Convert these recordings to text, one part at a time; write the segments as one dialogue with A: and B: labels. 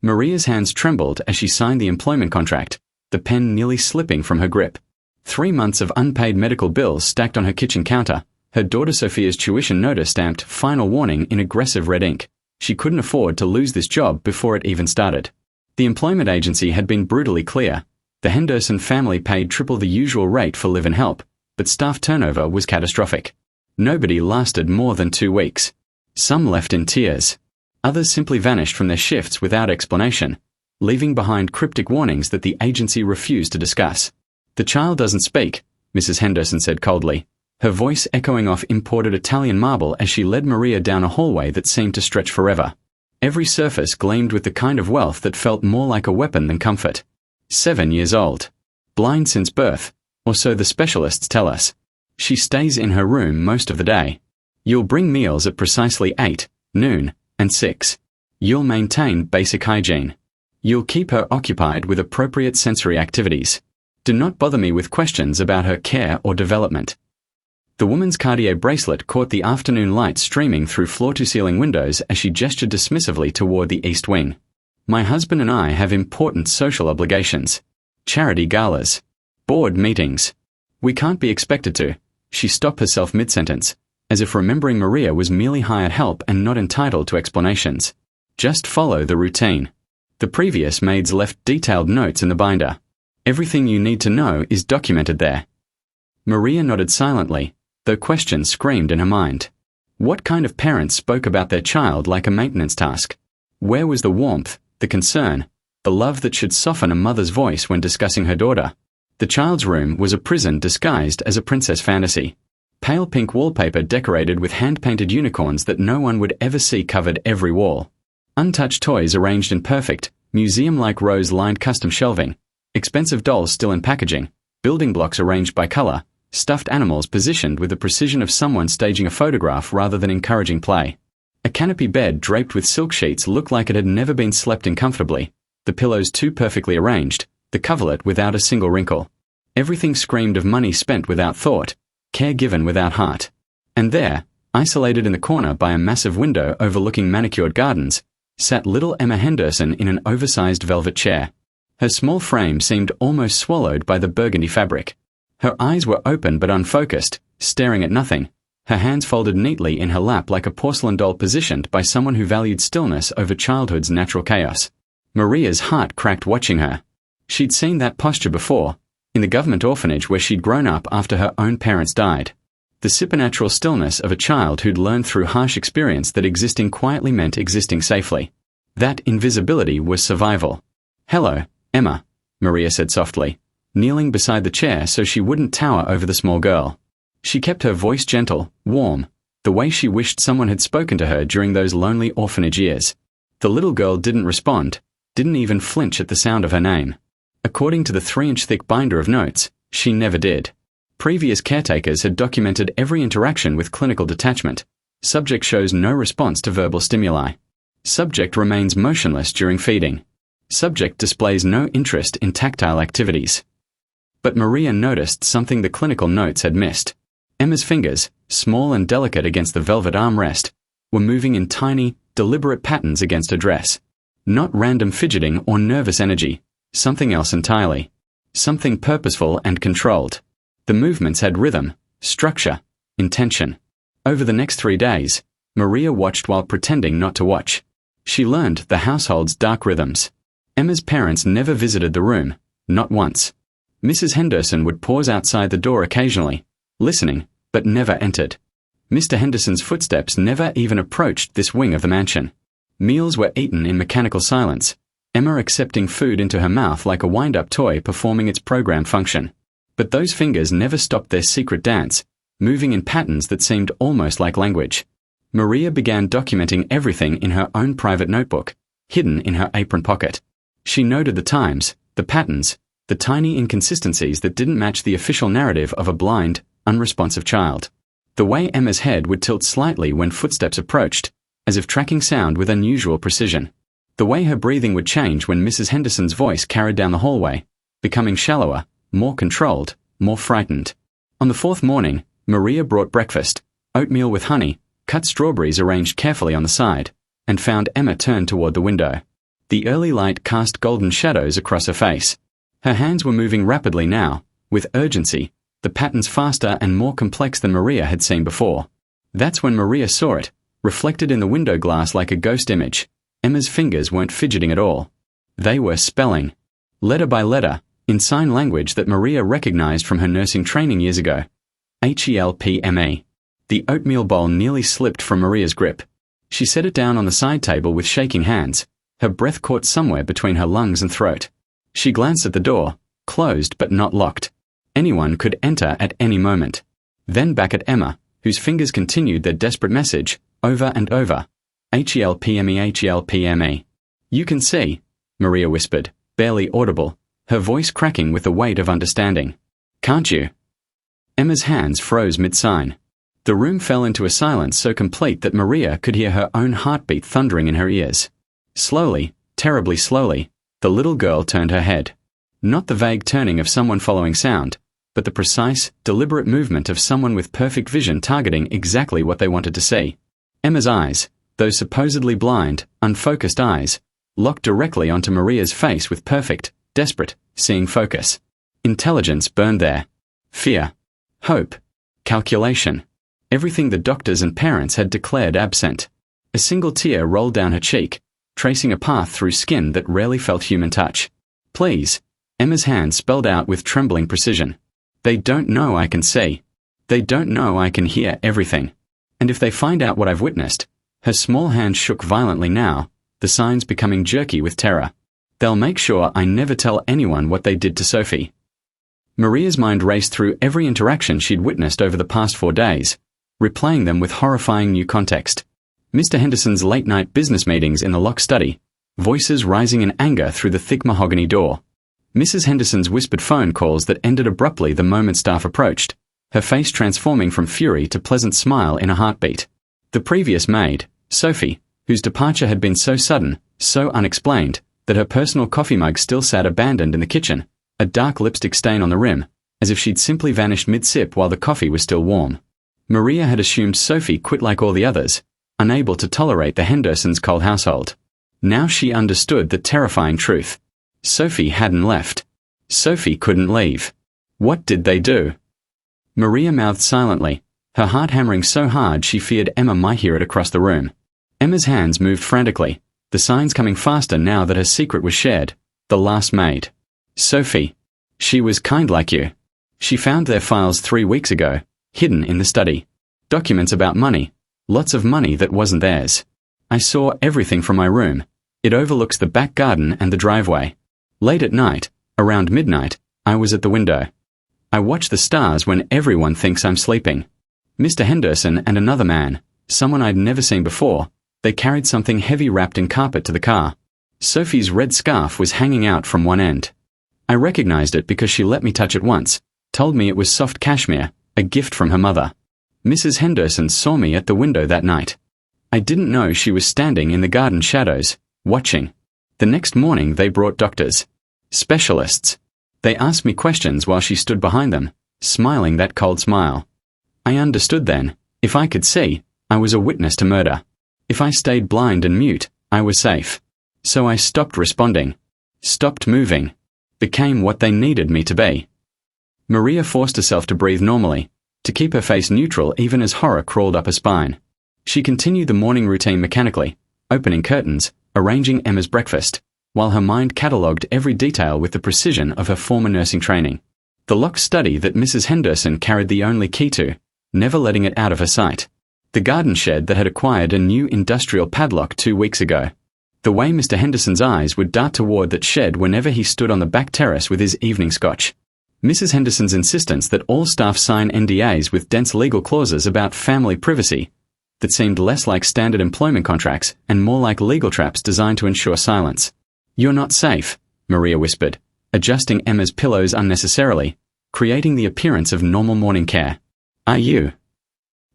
A: Maria's hands trembled as she signed the employment contract, the pen nearly slipping from her grip. 3 months of unpaid medical bills stacked on her kitchen counter, her daughter Sophia's tuition notice stamped "Final Warning" in aggressive red ink. She couldn't afford to lose this job before it even started. The employment agency had been brutally clear. The Henderson family paid triple the usual rate for live-in help, but staff turnover was catastrophic. Nobody lasted more than 2 weeks. Some left in tears. Others simply vanished from their shifts without explanation, leaving behind cryptic warnings that the agency refused to discuss. "The child doesn't speak," Mrs. Henderson said coldly, her voice echoing off imported Italian marble as she led Maria down a hallway that seemed to stretch forever. Every surface gleamed with the kind of wealth that felt more like a weapon than comfort. 7 years old. Blind since birth, or so the specialists tell us. She stays in her room most of the day. You'll bring meals at precisely 8, noon, and 6. You'll maintain basic hygiene. You'll keep her occupied with appropriate sensory activities. Do not bother me with questions about her care or development. The woman's Cartier bracelet caught the afternoon light streaming through floor-to-ceiling windows as she gestured dismissively toward the east wing. "My husband and I have important social obligations. Charity galas. Board meetings. We can't be expected to." She stopped herself mid-sentence, as if remembering Maria was merely hired help and not entitled to explanations. "Just follow the routine. The previous maids left detailed notes in the binder. Everything you need to know is documented there." Maria nodded silently, though questions screamed in her mind. What kind of parents spoke about their child like a maintenance task? Where was the warmth, the concern, the love that should soften a mother's voice when discussing her daughter? The child's room was a prison disguised as a princess fantasy. Pale pink wallpaper decorated with hand-painted unicorns that no one would ever see covered every wall. Untouched toys arranged in perfect, museum-like rows lined custom shelving, expensive dolls still in packaging, building blocks arranged by color, stuffed animals positioned with the precision of someone staging a photograph rather than encouraging play. A canopy bed draped with silk sheets looked like it had never been slept in comfortably, the pillows too perfectly arranged, the coverlet without a single wrinkle. Everything screamed of money spent without thought, care given without heart. And there, isolated in the corner by a massive window overlooking manicured gardens, sat little Emma Henderson in an oversized velvet chair. Her small frame seemed almost swallowed by the burgundy fabric. Her eyes were open but unfocused, staring at nothing, her hands folded neatly in her lap like a porcelain doll positioned by someone who valued stillness over childhood's natural chaos. Maria's heart cracked watching her. She'd seen that posture before, in the government orphanage where she'd grown up after her own parents died. The supernatural stillness of a child who'd learned through harsh experience that existing quietly meant existing safely. That invisibility was survival. "Hello, Emma," Maria said softly, kneeling beside the chair so she wouldn't tower over the small girl. She kept her voice gentle, warm, the way she wished someone had spoken to her during those lonely orphanage years. The little girl didn't respond, didn't even flinch at the sound of her name. According to the 3-inch thick binder of notes, she never did. Previous caretakers had documented every interaction with clinical detachment. Subject shows no response to verbal stimuli. Subject remains motionless during feeding. Subject displays no interest in tactile activities. But Maria noticed something the clinical notes had missed. Emma's fingers, small and delicate against the velvet armrest, were moving in tiny, deliberate patterns against her dress. Not random fidgeting or nervous energy, something else entirely. Something purposeful and controlled. The movements had rhythm, structure, intention. Over the next 3 days, Maria watched while pretending not to watch. She learned the household's dark rhythms. Emma's parents never visited the room, not once. Mrs. Henderson would pause outside the door occasionally, listening, but never entered. Mr. Henderson's footsteps never even approached this wing of the mansion. Meals were eaten in mechanical silence, Emma accepting food into her mouth like a wind-up toy performing its programmed function. But those fingers never stopped their secret dance, moving in patterns that seemed almost like language. Maria began documenting everything in her own private notebook, hidden in her apron pocket. She noted the times, the patterns, the tiny inconsistencies that didn't match the official narrative of a blind, unresponsive child. The way Emma's head would tilt slightly when footsteps approached, as if tracking sound with unusual precision. The way her breathing would change when Mrs. Henderson's voice carried down the hallway, becoming shallower, more controlled, more frightened. On the 4th morning, Maria brought breakfast, oatmeal with honey, cut strawberries arranged carefully on the side, and found Emma turned toward the window. The early light cast golden shadows across her face. Her hands were moving rapidly now, with urgency, the patterns faster and more complex than Maria had seen before. That's when Maria saw it, reflected in the window glass like a ghost image. Emma's fingers weren't fidgeting at all. They were spelling, letter by letter, in sign language that Maria recognized from her nursing training years ago. HELPME. The oatmeal bowl nearly slipped from Maria's grip. She set it down on the side table with shaking hands, her breath caught somewhere between her lungs and throat. She glanced at the door, closed but not locked. Anyone could enter at any moment. Then back at Emma, whose fingers continued their desperate message, over and over. HELPME, HELPME. You can see, Maria whispered, barely audible, her voice cracking with the weight of understanding. Can't you? Emma's hands froze mid-sign. The room fell into a silence so complete that Maria could hear her own heartbeat thundering in her ears. Slowly, terribly slowly, the little girl turned her head. Not the vague turning of someone following sound, but the precise, deliberate movement of someone with perfect vision targeting exactly what they wanted to see. Emma's eyes, those supposedly blind, unfocused eyes, locked directly onto Maria's face with perfect, desperate, seeing focus. Intelligence burned there. Fear. Hope. Calculation. Everything the doctors and parents had declared absent. A single tear rolled down her cheek, tracing a path through skin that rarely felt human touch. Please, Emma's hand spelled out with trembling precision. They don't know I can see. They don't know I can hear everything. And if they find out what I've witnessed, her small hand shook violently now, the signs becoming jerky with terror. They'll make sure I never tell anyone what they did to Sophie. Maria's mind raced through every interaction she'd witnessed over the past 4 days, replaying them with horrifying new context. Mr. Henderson's late-night business meetings in the locked study, voices rising in anger through the thick mahogany door. Mrs. Henderson's whispered phone calls that ended abruptly the moment staff approached, her face transforming from fury to pleasant smile in a heartbeat. The previous maid, Sophie, whose departure had been so sudden, so unexplained, that her personal coffee mug still sat abandoned in the kitchen, a dark lipstick stain on the rim, as if she'd simply vanished mid-sip while the coffee was still warm. Maria had assumed Sophie quit like all the others, unable to tolerate the Hendersons' cold household. Now she understood the terrifying truth. Sophie hadn't left. Sophie couldn't leave. What did they do? Maria mouthed silently, her heart hammering so hard she feared Emma might hear it across the room. Emma's hands moved frantically, the signs coming faster now that her secret was shared. The last maid. Sophie. She was kind like you. She found their files 3 weeks ago, hidden in the study. Documents about money. Lots of money that wasn't theirs. I saw everything from my room. It overlooks the back garden and the driveway. Late at night, around midnight, I was at the window. I watch the stars when everyone thinks I'm sleeping. Mr. Henderson and another man, someone I'd never seen before, they carried something heavy wrapped in carpet to the car. Sophie's red scarf was hanging out from one end. I recognized it because she let me touch it once, told me it was soft cashmere, a gift from her mother. Mrs. Henderson saw me at the window that night. I didn't know she was standing in the garden shadows, watching. The next morning they brought doctors. Specialists. They asked me questions while she stood behind them, smiling that cold smile. I understood then, if I could see, I was a witness to murder. If I stayed blind and mute, I was safe. So I stopped responding. Stopped moving. Became what they needed me to be. Maria forced herself to breathe normally, to keep her face neutral even as horror crawled up her spine. She continued the morning routine mechanically, opening curtains, arranging Emma's breakfast, while her mind catalogued every detail with the precision of her former nursing training. The locked study that Mrs. Henderson carried the only key to, never letting it out of her sight. The garden shed that had acquired a new industrial padlock 2 weeks ago. The way Mr. Henderson's eyes would dart toward that shed whenever he stood on the back terrace with his evening scotch. Mrs. Henderson's insistence that all staff sign NDAs with dense legal clauses about family privacy that seemed less like standard employment contracts and more like legal traps designed to ensure silence. You're not safe, Maria whispered, adjusting Emma's pillows unnecessarily, creating the appearance of normal morning care. Are you?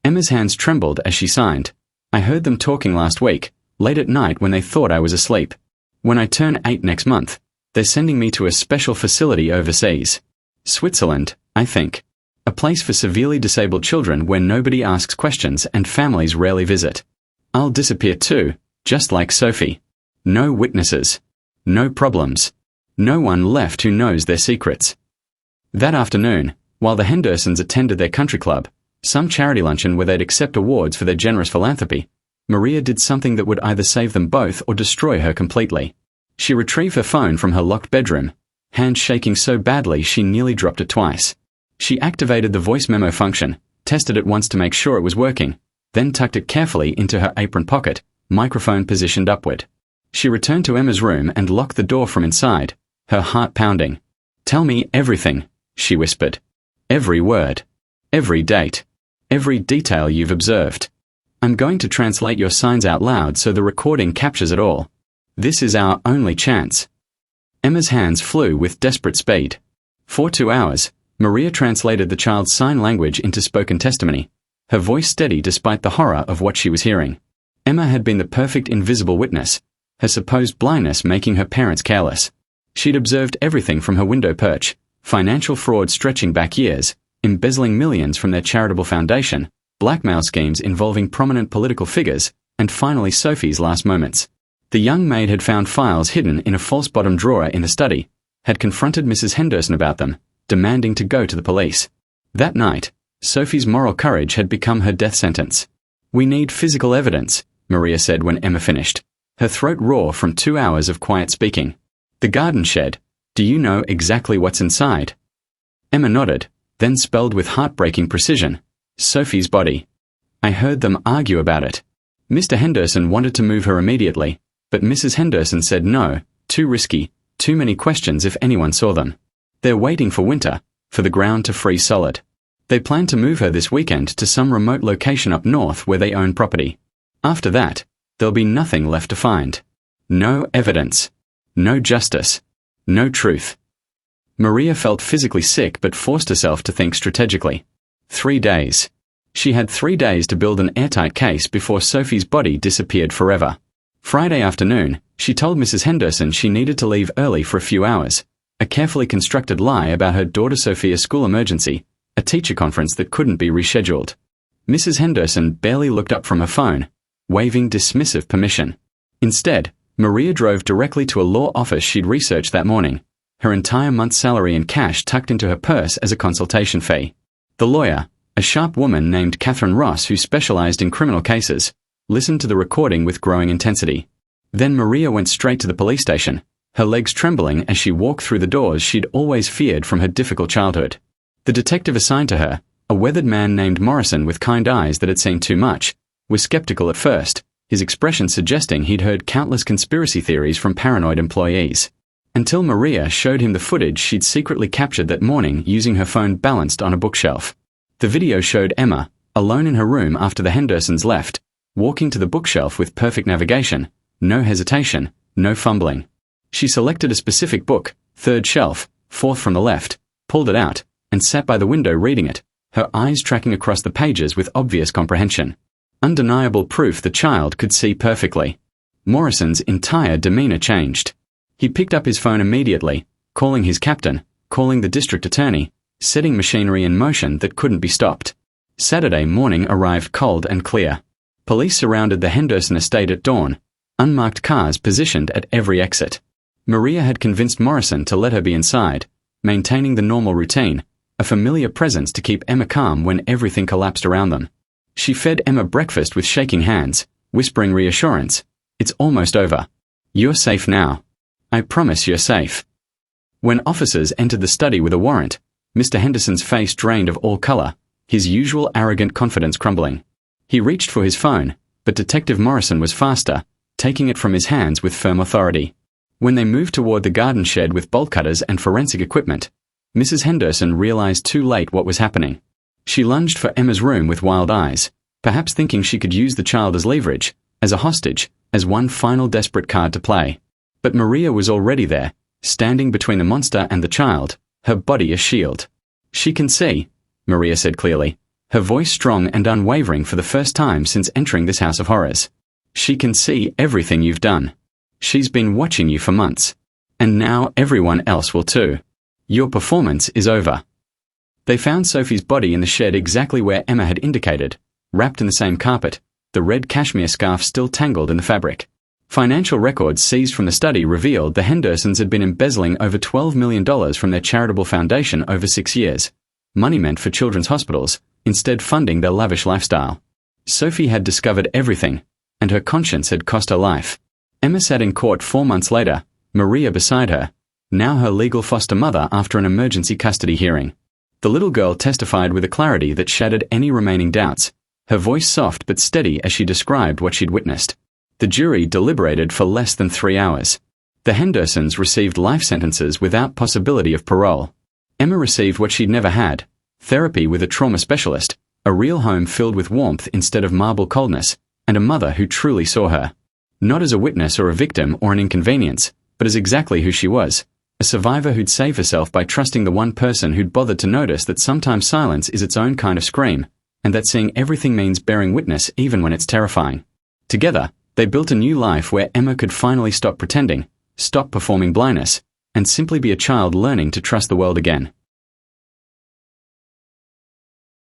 A: Emma's hands trembled as she signed. I heard them talking last week, late at night when they thought I was asleep. When I turn 8 next month, they're sending me to a special facility overseas. Switzerland, I think. A place for severely disabled children where nobody asks questions and families rarely visit. I'll disappear too, just like Sophie. No witnesses. No problems. No one left who knows their secrets. That afternoon, while the Hendersons attended their country club, some charity luncheon where they'd accept awards for their generous philanthropy, Maria did something that would either save them both or destroy her completely. She retrieved her phone from her locked bedroom, hands shaking so badly she nearly dropped it twice. She activated the voice memo function, tested it once to make sure it was working, then tucked it carefully into her apron pocket, microphone positioned upward. She returned to Emma's room and locked the door from inside, her heart pounding. "Tell me everything," she whispered. "Every word. Every date. Every detail you've observed. I'm going to translate your signs out loud so the recording captures it all. This is our only chance." Emma's hands flew with desperate speed. For 2 hours, Maria translated the child's sign language into spoken testimony, her voice steady despite the horror of what she was hearing. Emma had been the perfect invisible witness, her supposed blindness making her parents careless. She'd observed everything from her window perch, financial fraud stretching back years, embezzling millions from their charitable foundation, blackmail schemes involving prominent political figures, and finally Sophie's last moments. The young maid had found files hidden in a false bottom drawer in the study, had confronted Mrs. Henderson about them, demanding to go to the police. That night, Sophie's moral courage had become her death sentence. "We need physical evidence," Maria said when Emma finished, her throat raw from 2 hours of quiet speaking. "The garden shed. Do you know exactly what's inside?" Emma nodded, then spelled with heartbreaking precision, "Sophie's body. I heard them argue about it. Mr. Henderson wanted to move her immediately, but Mrs. Henderson said no, too risky, too many questions if anyone saw them. They're waiting for winter, for the ground to freeze solid. They plan to move her this weekend to some remote location up north where they own property. After that, there'll be nothing left to find. No evidence. No justice. No truth." Maria felt physically sick but forced herself to think strategically. 3 days. She had 3 days to build an airtight case before Sophie's body disappeared forever. Friday afternoon, she told Mrs. Henderson she needed to leave early for a few hours, a carefully constructed lie about her daughter Sophia's school emergency, a teacher conference that couldn't be rescheduled. Mrs. Henderson barely looked up from her phone, waving dismissive permission. Instead, Maria drove directly to a law office she'd researched that morning, her entire month's salary in cash tucked into her purse as a consultation fee. The lawyer, a sharp woman named Catherine Ross who specialized in criminal cases, listened to the recording with growing intensity. Then Maria went straight to the police station, her legs trembling as she walked through the doors she'd always feared from her difficult childhood. The detective assigned to her, a weathered man named Morrison with kind eyes that had seen too much, was skeptical at first, his expression suggesting he'd heard countless conspiracy theories from paranoid employees. Until Maria showed him the footage she'd secretly captured that morning using her phone balanced on a bookshelf. The video showed Emma, alone in her room after the Hendersons left, walking to the bookshelf with perfect navigation, no hesitation, no fumbling. She selected a specific book, third shelf, fourth from the left, pulled it out, and sat by the window reading it, her eyes tracking across the pages with obvious comprehension. Undeniable proof the child could see perfectly. Morrison's entire demeanor changed. He picked up his phone immediately, calling his captain, calling the district attorney, setting machinery in motion that couldn't be stopped. Saturday morning arrived cold and clear. Police surrounded the Henderson estate at dawn, unmarked cars positioned at every exit. Maria had convinced Morrison to let her be inside, maintaining the normal routine, a familiar presence to keep Emma calm when everything collapsed around them. She fed Emma breakfast with shaking hands, whispering reassurance, "It's almost over. You're safe now. I promise you're safe." When officers entered the study with a warrant, Mr. Henderson's face drained of all color, his usual arrogant confidence crumbling. He reached for his phone, but Detective Morrison was faster, taking it from his hands with firm authority. When they moved toward the garden shed with bolt cutters and forensic equipment, Mrs. Henderson realized too late what was happening. She lunged for Emma's room with wild eyes, perhaps thinking she could use the child as leverage, as a hostage, as one final desperate card to play. But Maria was already there, standing between the monster and the child, her body a shield. "She can see," Maria said clearly, her voice strong and unwavering for the first time since entering this house of horrors. "She can see everything you've done. She's been watching you for months. And now everyone else will too. Your performance is over." They found Sophie's body in the shed exactly where Emma had indicated, wrapped in the same carpet, the red cashmere scarf still tangled in the fabric. Financial records seized from the study revealed the Hendersons had been embezzling over $12 million from their charitable foundation over 6 years, money meant for children's hospitals, instead funding their lavish lifestyle. Sophie had discovered everything, and her conscience had cost her life. Emma sat in court 4 months later, Maria beside her, now her legal foster mother after an emergency custody hearing. The little girl testified with a clarity that shattered any remaining doubts, her voice soft but steady as she described what she'd witnessed. The jury deliberated for less than 3 hours. The Hendersons received life sentences without possibility of parole. Emma received what she'd never had, therapy with a trauma specialist, a real home filled with warmth instead of marble coldness, and a mother who truly saw her. Not as a witness or a victim or an inconvenience, but as exactly who she was, a survivor who'd save herself by trusting the one person who'd bothered to notice that sometimes silence is its own kind of scream, and that seeing everything means bearing witness even when it's terrifying. Together, they built a new life where Emma could finally stop pretending, stop performing blindness, and simply be a child learning to trust the world again.